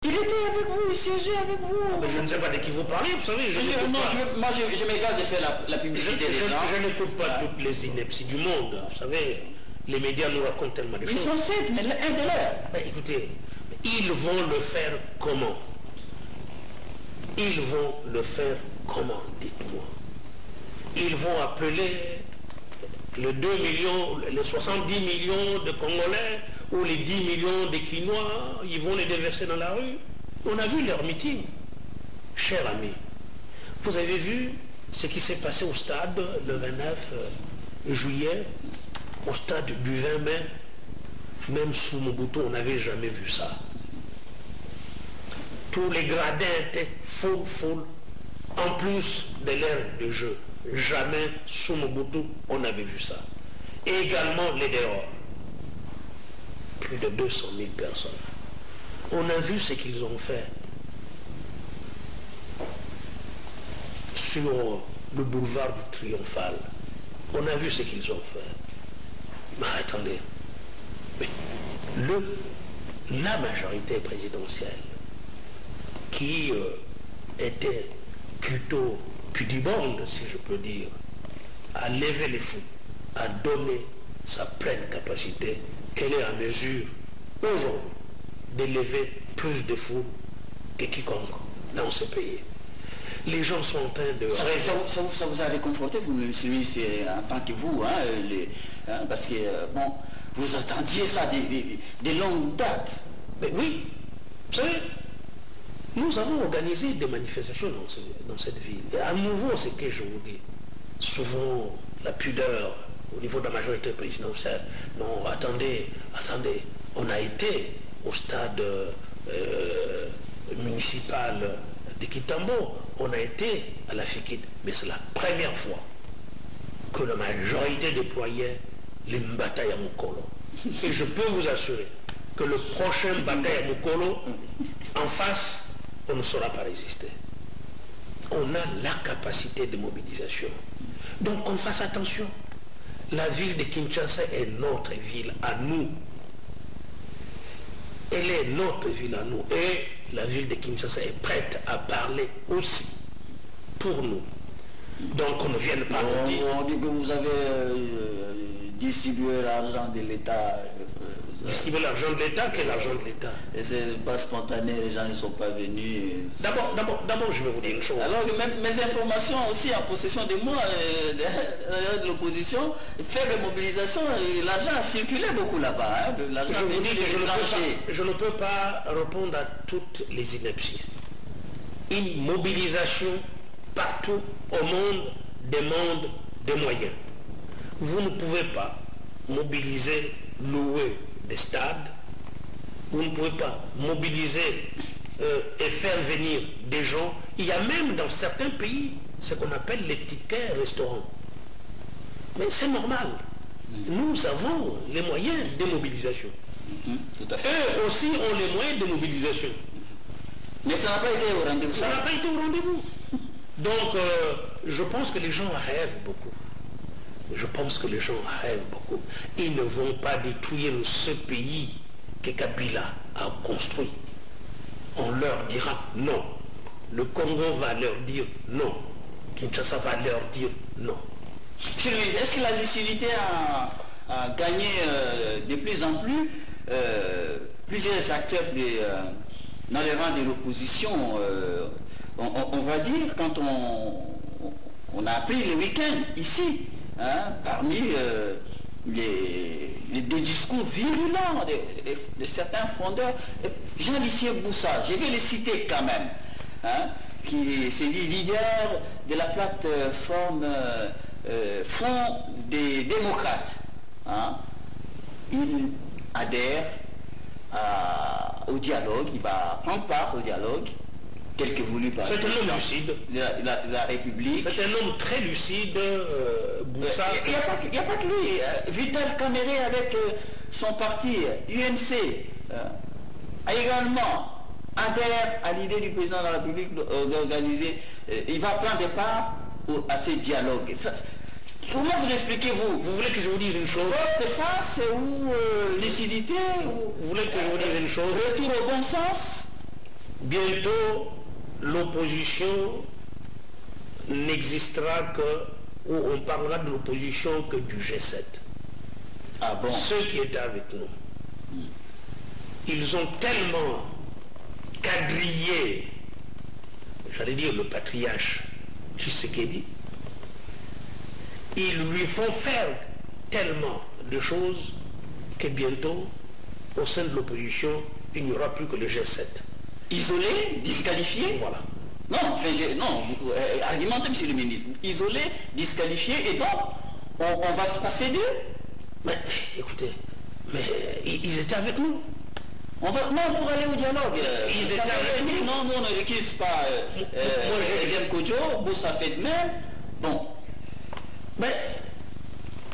Il était avec vous, il siégeait avec vous. Mais je ne sais pas de qui vous parlez, vous savez. Moi, je m'égare de faire la publicité des gens. Je n'écoute pas toutes les inepties du monde. Vous savez, les médias nous racontent tellement de choses. Ils sont 7, mais un de leurs. Écoutez, ils vont le faire comment? Ils vont le faire comment, dites-moi? Ils vont appeler les 2 millions, les 70 millions de Congolais ou les 10 millions de Quinois, ils vont les déverser dans la rue. On a vu leur meeting. Chers amis, vous avez vu ce qui s'est passé au stade le 29 juillet, au stade du 20 mai, même sous Mobutu, on n'avait jamais vu ça. Tous les gradins étaient full, en plus de l'air de jeu. Jamais sous Mobutu, on avait vu ça. Et également les dehors. Plus de 200 000 personnes. On a vu ce qu'ils ont fait sur le boulevard du Triomphal. On a vu ce qu'ils ont fait. Mais attendez. Mais la majorité présidentielle qui était plutôt pudibonde, si je peux dire, a levé les fous, a donné sa pleine capacité, qu'elle est en mesure aujourd'hui d'élever plus de fous que quiconque dans ce pays. Les gens sont en train de... Ça vous a réconforté, vous me suivez en tant que vous, parce que, bon, vous attendiez ça des longues dates. Mais oui, vous savez, nous avons organisé des manifestations dans cette ville. Et à nouveau, ce que je vous dis, souvent la pudeur au niveau de la majorité présidentielle. Non, attendez, on a été au stade municipal de Kitambo, on a été à la FIKID, mais c'est la première fois que la majorité déployait les batailles à Mukolo. Et je peux vous assurer que le prochain bataille à Mukolo, en face, on ne saura pas résister. On a la capacité de mobilisation. Donc on fasse attention. La ville de Kinshasa est notre ville à nous. Elle est notre ville à nous. Et la ville de Kinshasa est prête à parler aussi pour nous. Donc on ne vienne pas nous dire... On dit que vous avez distribué l'argent de l'État. Distribuer l'argent de l'État, quel argent de l'État? Et c'est pas spontané, les gens ne sont pas venus. D'abord, je vais vous dire une chose. Alors que même mes informations aussi en possession de moi, de l'opposition, faible mobilisation, l'argent a circulé beaucoup là-bas. Je vous dis que je ne peux pas répondre à toutes les inepties. Une mobilisation partout au monde demande des moyens. Vous ne pouvez pas mobiliser, louer des stades, vous ne pouvez pas mobiliser et faire venir des gens. Il y a même dans certains pays ce qu'on appelle les tickets restaurants. Mais c'est normal. Nous avons les moyens de mobilisation. Eux aussi ont les moyens de mobilisation. Mais ça n'a pas été au rendez-vous. Ça n'a pas été au rendez-vous. Donc, je pense que les gens rêvent beaucoup. Je pense que les gens rêvent beaucoup. Ils ne vont pas détruire ce pays que Kabila a construit. On leur dira non. Le Congo va leur dire non. Kinshasa va leur dire non. Est-ce que la lucidité a gagné de plus en plus plusieurs acteurs dans les rangs de l'opposition, on va dire, quand on a appris le week-end ici, parmi les discours virulents de certains fondeurs, Jean-Lucien Boussa, je vais les citer quand même, qui s'est dit leader de la plateforme Front des démocrates. Il adhère au dialogue, il va prendre part au dialogue, tel que voulu par c'est un homme lucide. La République. C'est un homme très lucide, Boussa. Il n'y a pas que lui. Vital Kamere avec son parti UNC a également adhère à l'idée du président de la République d'organiser. Il va prendre part à ces dialogues. Comment vous expliquez-vous? Vous voulez que je vous dise une chose? Votre face ou lucidité vous voulez que je vous dise une chose? Retour au bon sens? bientôt l'opposition n'existera que, ou on parlera de l'opposition que du G7. Ah bon? Ceux qui étaient avec nous, ils ont tellement quadrillé, j'allais dire le patriarche Tshisekedi, ils lui font faire tellement de choses que bientôt, au sein de l'opposition, il n'y aura plus que le G7. Isolé, disqualifié? Voilà. Non, enfin, argumentez, monsieur le ministre. Isolé, disqualifié, et donc, on va se passer d'eux? Mais, écoutez, mais ils étaient avec nous. Non, pour aller au dialogue. Ils étaient avec nous. Non, nous, on ne réquise pas Edem Kodjo, Boussa fait de même. Bon. Mais,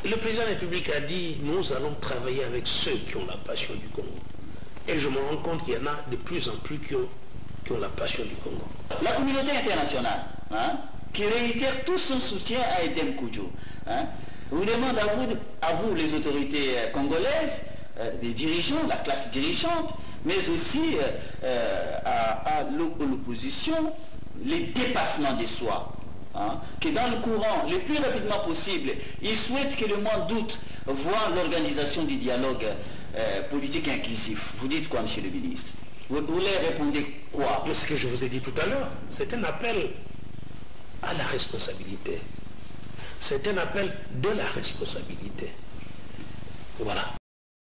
le président de la République a dit, nous allons travailler avec ceux qui ont la passion du Congo. Et je me rends compte qu'il y en a de plus en plus qui ont la passion du Congo. La communauté internationale, qui réitère tout son soutien à Edem Kodjo, vous demande à vous, les autorités congolaises, les dirigeants, la classe dirigeante, mais aussi à l'opposition, les dépassements de soi. Que dans le courant, le plus rapidement possible, ils souhaitent que le moins doute voit l'organisation du dialogue politique inclusif. Vous dites quoi, monsieur le ministre? Vous leur répondez quoi? Ce que je vous ai dit tout à l'heure, c'est un appel à la responsabilité. C'est un appel de la responsabilité. Voilà.